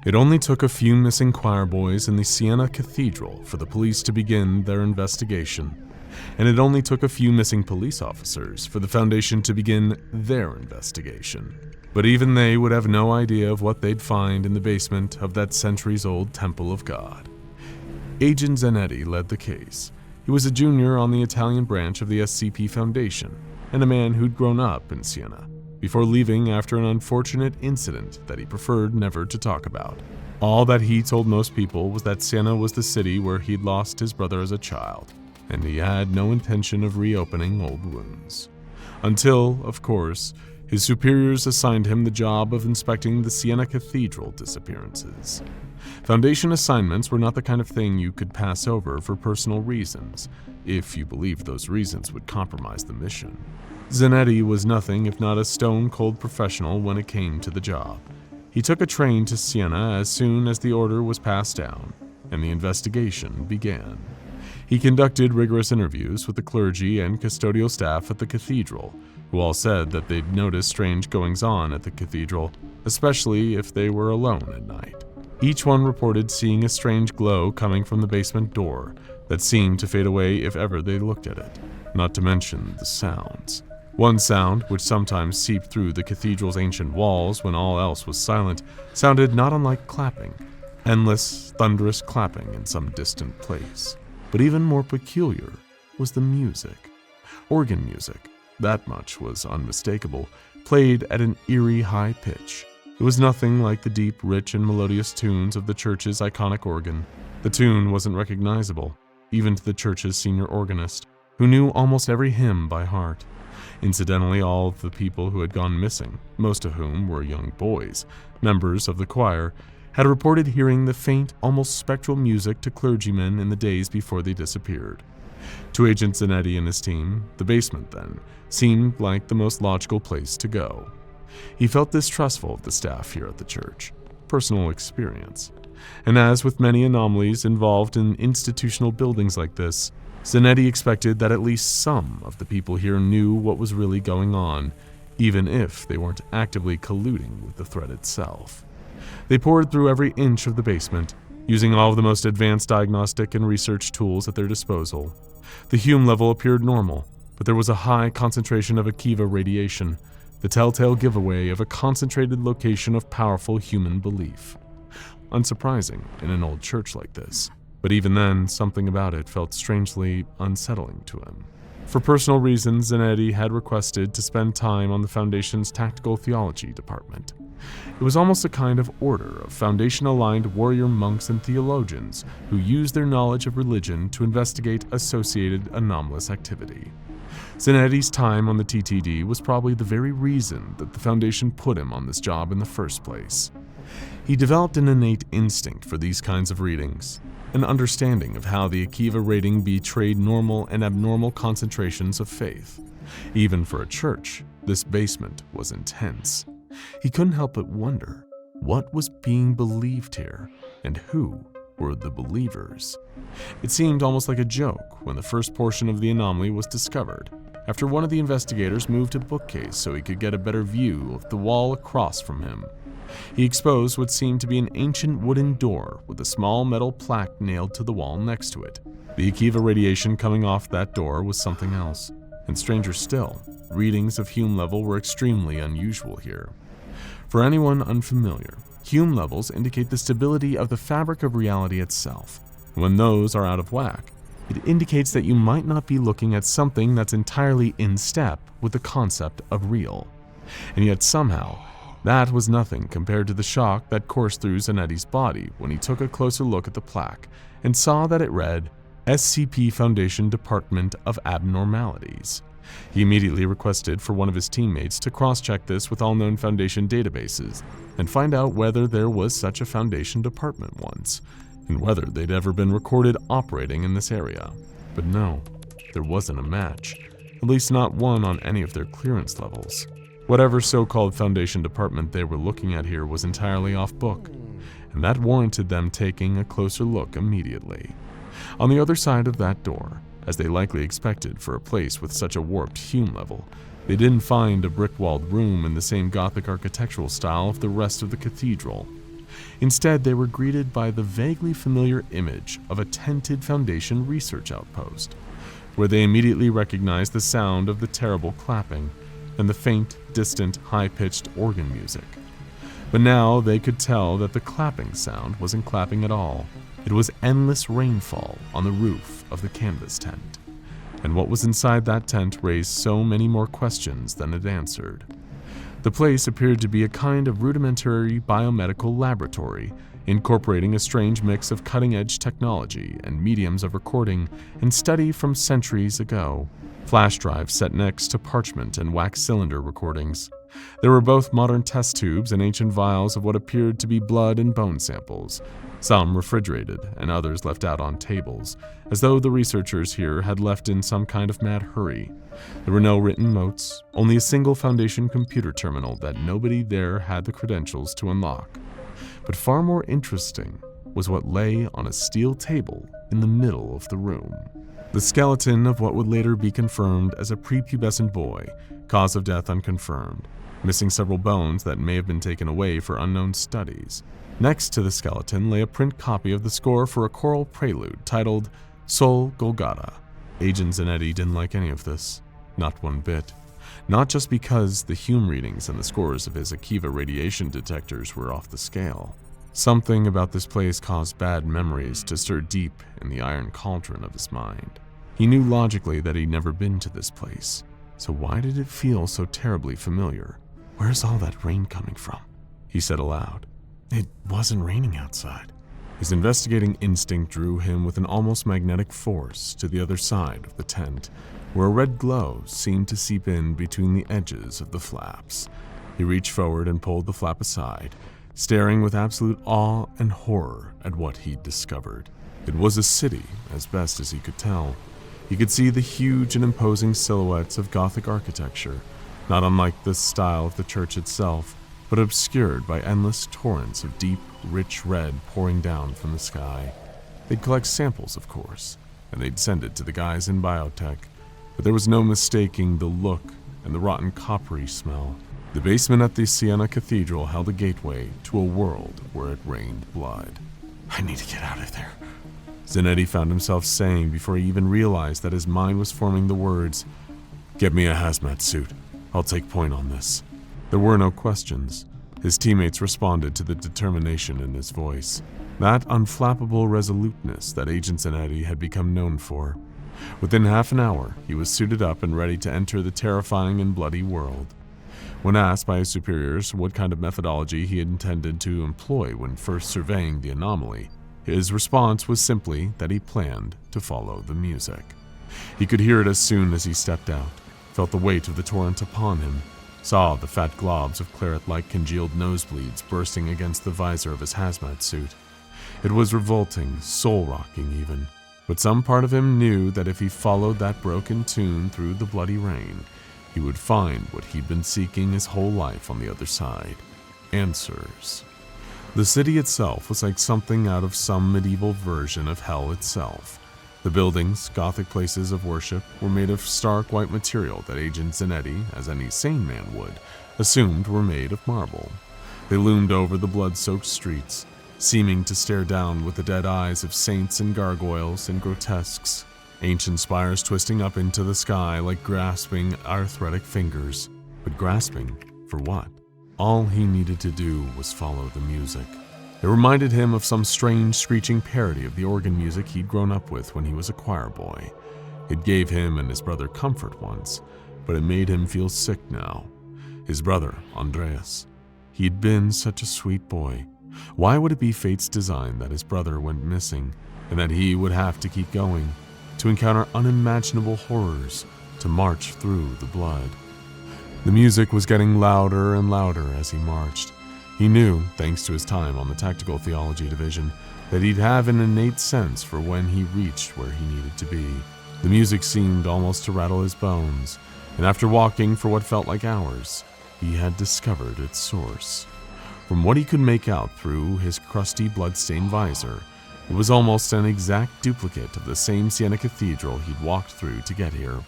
It only took a few missing choir boys in the Siena Cathedral for the police to begin their investigation, and it only took a few missing police officers for the Foundation to begin their investigation. But even they would have no idea of what they'd find in the basement of that centuries-old Temple of God. Agent Zanetti led the case. He was a junior on the Italian branch of the SCP Foundation, and a man who'd grown up in Siena, before leaving after an unfortunate incident that he preferred never to talk about. All that he told most people was that Siena was the city where he'd lost his brother as a child, and he had no intention of reopening old wounds. Until, of course, his superiors assigned him the job of inspecting the Siena Cathedral disappearances. Foundation assignments were not the kind of thing you could pass over for personal reasons, if you believed those reasons would compromise the mission. Zanetti was nothing if not a stone-cold professional when it came to the job. He took a train to Siena as soon as the order was passed down, and the investigation began. He conducted rigorous interviews with the clergy and custodial staff at the cathedral, who all said that they'd noticed strange goings-on at the cathedral, especially if they were alone at night. Each one reported seeing a strange glow coming from the basement door that seemed to fade away if ever they looked at it, not to mention the sounds. One sound, which sometimes seeped through the cathedral's ancient walls when all else was silent, sounded not unlike clapping, endless, thunderous clapping in some distant place. But even more peculiar was the music. Organ music, that much was unmistakable, played at an eerie high pitch. It was nothing like the deep, rich, and melodious tunes of the church's iconic organ. The tune wasn't recognizable, even to the church's senior organist, who knew almost every hymn by heart. Incidentally, all of the people who had gone missing, most of whom were young boys, members of the choir, had reported hearing the faint, almost spectral music to clergymen in the days before they disappeared. To Agent Zanetti and his team, the basement, then, seemed like the most logical place to go. He felt distrustful of the staff here at the church, personal experience. And as with many anomalies involved in institutional buildings like this, Zanetti expected that at least some of the people here knew what was really going on, even if they weren't actively colluding with the threat itself. They poured through every inch of the basement, using all of the most advanced diagnostic and research tools at their disposal. The Hume level appeared normal, but there was a high concentration of Akiva radiation, the telltale giveaway of a concentrated location of powerful human belief. Unsurprising in an old church like this, but even then, something about it felt strangely unsettling to him. For personal reasons, Zanetti had requested to spend time on the Foundation's Tactical Theology department. It was almost a kind of order of Foundation-aligned warrior monks and theologians who used their knowledge of religion to investigate associated anomalous activity. Zanetti's time on the TTD was probably the very reason that the Foundation put him on this job in the first place. He developed an innate instinct for these kinds of readings, an understanding of how the Akiva rating betrayed normal and abnormal concentrations of faith. Even for a church, this basement was intense. He couldn't help but wonder what was being believed here, and who were the believers. It seemed almost like a joke when the first portion of the anomaly was discovered, after one of the investigators moved a bookcase so he could get a better view of the wall across from him. He exposed what seemed to be an ancient wooden door with a small metal plaque nailed to the wall next to it. The Akiva radiation coming off that door was something else, and stranger still, readings of Hume level were extremely unusual here. For anyone unfamiliar, Hume levels indicate the stability of the fabric of reality itself. When those are out of whack, it indicates that you might not be looking at something that's entirely in step with the concept of real. And yet somehow, that was nothing compared to the shock that coursed through Zanetti's body when he took a closer look at the plaque and saw that it read, SCP Foundation Department of Abnormalities. He immediately requested for one of his teammates to cross-check this with all known Foundation databases and find out whether there was such a Foundation department once, and whether they'd ever been recorded operating in this area. But no, there wasn't a match, at least not one on any of their clearance levels. Whatever so-called Foundation department they were looking at here was entirely off-book, and that warranted them taking a closer look immediately. On the other side of that door, as they likely expected for a place with such a warped Hume level, they didn't find a brick-walled room in the same Gothic architectural style of the rest of the cathedral. Instead, they were greeted by the vaguely familiar image of a tented Foundation research outpost, where they immediately recognized the sound of the terrible clapping and the faint, distant, high-pitched organ music. But now they could tell that the clapping sound wasn't clapping at all. It was endless rainfall on the roof of the canvas tent. And what was inside that tent raised so many more questions than it answered. The place appeared to be a kind of rudimentary biomedical laboratory, incorporating a strange mix of cutting-edge technology and mediums of recording and study from centuries ago. Flash drives set next to parchment and wax cylinder recordings. There were both modern test tubes and ancient vials of what appeared to be blood and bone samples, some refrigerated and others left out on tables, as though the researchers here had left in some kind of mad hurry. There were no written notes, only a single Foundation computer terminal that nobody there had the credentials to unlock. But far more interesting was what lay on a steel table in the middle of the room. The skeleton of what would later be confirmed as a prepubescent boy, cause of death unconfirmed, missing several bones that may have been taken away for unknown studies. Next to the skeleton lay a print copy of the score for a choral prelude titled Sol Golgata. Agent Zanetti didn't like any of this, not one bit. Not just because the Hume readings and the scores of his Akiva radiation detectors were off the scale. Something about this place caused bad memories to stir deep in the iron cauldron of his mind. He knew logically that he'd never been to this place, so why did it feel so terribly familiar? Where's all that rain coming from? He said aloud. It wasn't raining outside. His investigating instinct drew him with an almost magnetic force to the other side of the tent, where a red glow seemed to seep in between the edges of the flaps. He reached forward and pulled the flap aside, staring with absolute awe and horror at what he'd discovered. It was a city, as best as he could tell. He could see the huge and imposing silhouettes of Gothic architecture, not unlike the style of the church itself, but obscured by endless torrents of deep, rich red pouring down from the sky. They'd collect samples, of course, and they'd send it to the guys in biotech, but there was no mistaking the look and the rotten coppery smell. The basement at the Siena Cathedral held a gateway to a world where it rained blood. I need to get out of there, Zanetti found himself saying before he even realized that his mind was forming the words, Get me a hazmat suit. I'll take point on this. There were no questions. His teammates responded to the determination in his voice, that unflappable resoluteness that Agent Zanetti had become known for. Within half an hour, he was suited up and ready to enter the terrifying and bloody world. When asked by his superiors what kind of methodology he had intended to employ when first surveying the anomaly, his response was simply that he planned to follow the music. He could hear it as soon as he stepped out, felt the weight of the torrent upon him, saw the fat globs of claret-like congealed nosebleeds bursting against the visor of his hazmat suit. It was revolting, soul-rocking even, but some part of him knew that if he followed that broken tune through the bloody rain, he would find what he'd been seeking his whole life on the other side. Answers. The city itself was like something out of some medieval version of hell itself. The buildings, Gothic places of worship, were made of stark white material that Agent Zanetti, as any sane man would, assumed were made of marble. They loomed over the blood-soaked streets, seeming to stare down with the dead eyes of saints and gargoyles and grotesques, ancient spires twisting up into the sky like grasping arthritic fingers. But grasping for what? All he needed to do was follow the music. It reminded him of some strange screeching parody of the organ music he'd grown up with when he was a choir boy. It gave him and his brother comfort once, but it made him feel sick now. His brother, Andreas. He'd been such a sweet boy. Why would it be fate's design that his brother went missing, and that he would have to keep going, to encounter unimaginable horrors, to march through the blood? The music was getting louder and louder as he marched. He knew, thanks to his time on the Tactical Theology Division, that he'd have an innate sense for when he reached where he needed to be. The music seemed almost to rattle his bones, and after walking for what felt like hours, he had discovered its source. From what he could make out through his crusty blood-stained visor, it was almost an exact duplicate of the same Siena Cathedral he'd walked through to get here.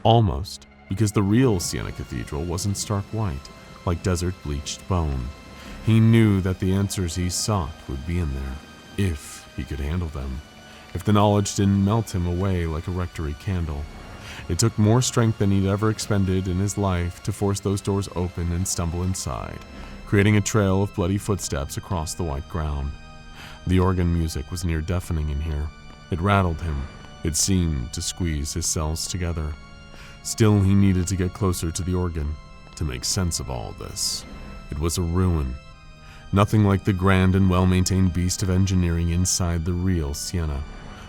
Almost, because the real Siena Cathedral wasn't stark white, like desert-bleached bone. He knew that the answers he sought would be in there, if he could handle them, if the knowledge didn't melt him away like a rectory candle. It took more strength than he'd ever expended in his life to force those doors open and stumble inside, creating a trail of bloody footsteps across the white ground. The organ music was near deafening in here. It rattled him. It seemed to squeeze his cells together. Still, he needed to get closer to the organ to make sense of all this. It was a ruin. Nothing like the grand and well-maintained beast of engineering inside the real Siena.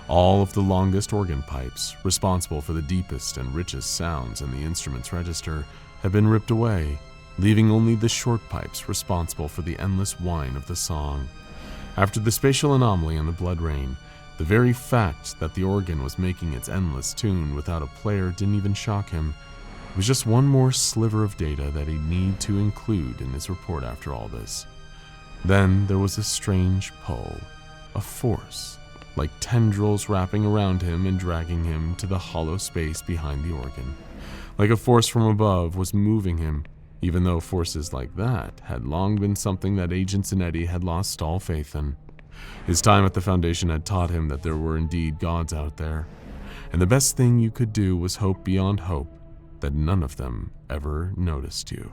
All of the longest organ pipes, responsible for the deepest and richest sounds in the instrument's register, have been ripped away, leaving only the short pipes responsible for the endless whine of the song. After the spatial anomaly and the blood rain, the very fact that the organ was making its endless tune without a player didn't even shock him. It was just one more sliver of data that he'd need to include in his report after all this. Then there was a strange pull, a force, like tendrils wrapping around him and dragging him to the hollow space behind the organ. Like a force from above was moving him, even though forces like that had long been something that Agent Zanetti had lost all faith in. His time at the Foundation had taught him that there were indeed gods out there, and the best thing you could do was hope beyond hope that none of them ever noticed you.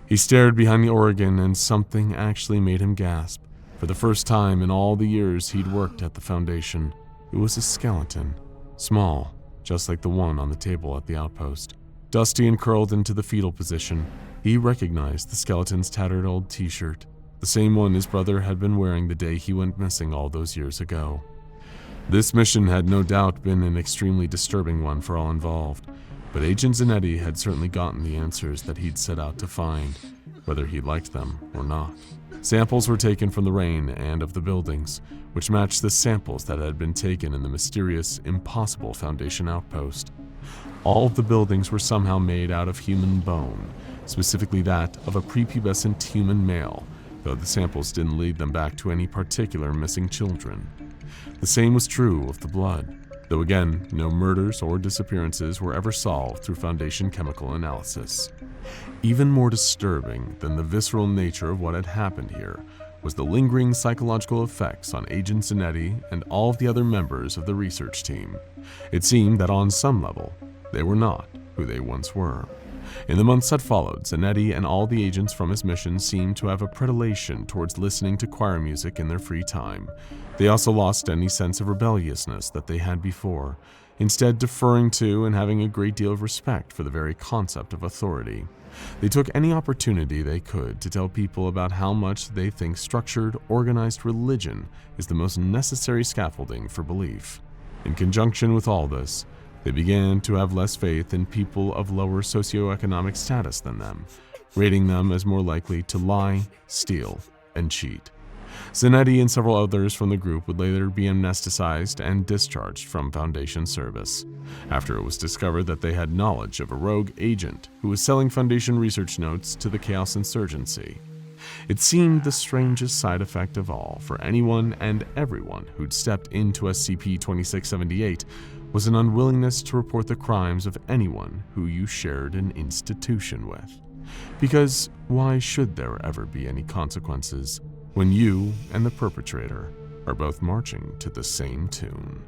He stared behind the organ, and something actually made him gasp. For the first time in all the years he'd worked at the Foundation, it was a skeleton, small, just like the one on the table at the outpost. Dusty and curled into the fetal position, he recognized the skeleton's tattered old t-shirt, the same one his brother had been wearing the day he went missing all those years ago. This mission had no doubt been an extremely disturbing one for all involved, but Agent Zanetti had certainly gotten the answers that he'd set out to find, whether he liked them or not. Samples were taken from the rain and of the buildings, which matched the samples that had been taken in the mysterious, impossible Foundation outpost. All of the buildings were somehow made out of human bone, specifically that of a prepubescent human male, though the samples didn't lead them back to any particular missing children. The same was true of the blood, though again, no murders or disappearances were ever solved through Foundation chemical analysis. Even more disturbing than the visceral nature of what had happened here was the lingering psychological effects on Agent Zanetti and all of the other members of the research team. It seemed that on some level, they were not who they once were. In the months that followed, Zanetti and all the agents from his mission seemed to have a predilation towards listening to choir music in their free time. They also lost any sense of rebelliousness that they had before, instead deferring to and having a great deal of respect for the very concept of authority. They took any opportunity they could to tell people about how much they think structured, organized religion is the most necessary scaffolding for belief. In conjunction with all this, they began to have less faith in people of lower socioeconomic status than them, rating them as more likely to lie, steal, and cheat. Zanetti and several others from the group would later be amnesticized and discharged from Foundation service, after it was discovered that they had knowledge of a rogue agent who was selling Foundation research notes to the Chaos Insurgency. It seemed the strangest side effect of all for anyone and everyone who'd stepped into SCP-2678 was an unwillingness to report the crimes of anyone who you shared an institution with. Because why should there ever be any consequences when you and the perpetrator are both marching to the same tune?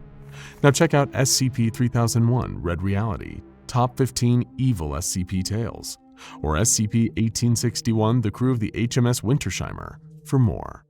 Now check out SCP-3001 Red Reality, Top 15 Evil SCP Tales, or SCP-1861 The Crew of the HMS Wintersheimer for more.